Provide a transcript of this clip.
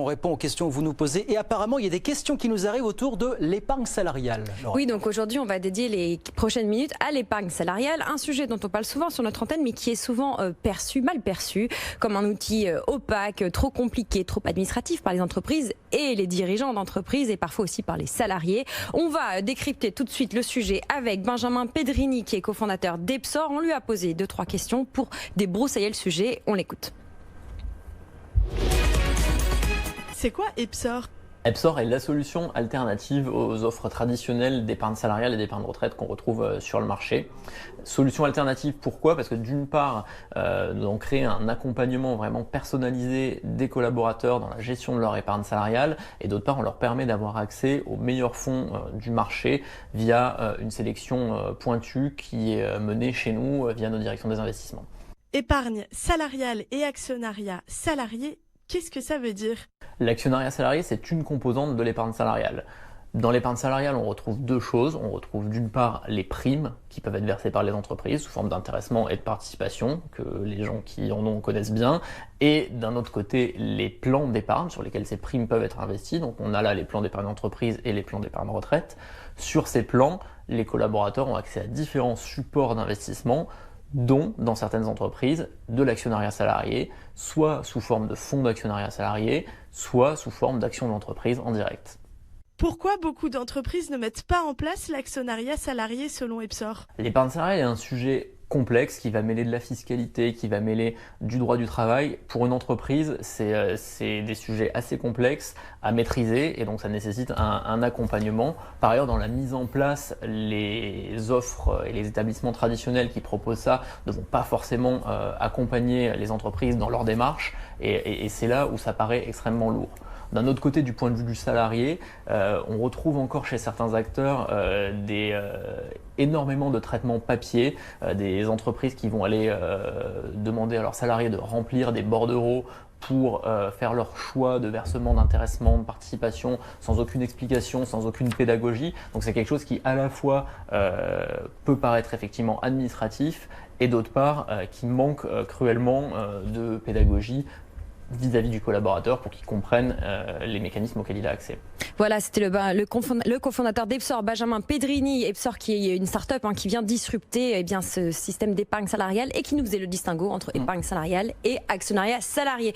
On répond aux questions que vous nous posez et apparemment il y a des questions qui nous arrivent autour de l'épargne salariale. Laura. Oui, donc aujourd'hui on va dédier les prochaines minutes à l'épargne salariale, un sujet dont on parle souvent sur notre antenne mais qui est souvent mal perçu comme un outil opaque, trop compliqué, trop administratif par les entreprises et les dirigeants d'entreprises et parfois aussi par les salariés. On va décrypter tout de suite le sujet avec Benjamin Pedrini qui est cofondateur d'Epsor. On lui a posé 2-3 questions pour débroussailler le sujet. On l'écoute. C'est quoi Epsor ? Epsor est la solution alternative aux offres traditionnelles d'épargne salariale et d'épargne retraite qu'on retrouve sur le marché. Solution alternative, pourquoi ? Parce que d'une part, nous avons créé un accompagnement vraiment personnalisé des collaborateurs dans la gestion de leur épargne salariale et d'autre part, on leur permet d'avoir accès aux meilleurs fonds du marché via une sélection pointue qui est menée chez nous via nos directions des investissements. Épargne salariale et actionnariat salarié, qu'est-ce que ça veut dire ? L'actionnariat salarié, c'est une composante de l'épargne salariale. Dans l'épargne salariale, on retrouve deux choses. On retrouve d'une part les primes qui peuvent être versées par les entreprises sous forme d'intéressement et de participation, que les gens qui en ont connaissent bien. Et d'un autre côté, les plans d'épargne sur lesquels ces primes peuvent être investies. Donc on a là les plans d'épargne d'entreprise et les plans d'épargne retraite. Sur ces plans, les collaborateurs ont accès à différents supports d'investissement, dont, dans certaines entreprises, de l'actionnariat salarié, soit sous forme de fonds d'actionnariat salarié, soit sous forme d'actions d'entreprise en direct. Pourquoi beaucoup d'entreprises ne mettent pas en place l'actionnariat salarié selon Epsor ? L'épargne salariale est un sujet complexe qui va mêler de la fiscalité, qui va mêler du droit du travail. Pour une entreprise, c'est des sujets assez complexes à maîtriser et donc ça nécessite un accompagnement. Par ailleurs, dans la mise en place, les offres et les établissements traditionnels qui proposent ça ne vont pas forcément accompagner les entreprises dans leur démarche et c'est là où ça paraît extrêmement lourd. D'un autre côté, du point de vue du salarié, on retrouve encore chez certains acteurs énormément de traitements papier, des entreprises qui vont aller demander à leurs salariés de remplir des bordereaux pour faire leur choix de versement, d'intéressement, de participation, sans aucune explication, sans aucune pédagogie. Donc c'est quelque chose qui à la fois peut paraître effectivement administratif et d'autre part qui manque cruellement de pédagogie vis-à-vis du collaborateur pour qu'il comprenne les mécanismes auxquels il a accès. Voilà, c'était le cofondateur d'Epsor, Benjamin Pedrini. Epsor qui est une start-up qui vient disrupter ce système d'épargne salariale et qui nous faisait le distinguo entre épargne salariale et actionnariat salarié.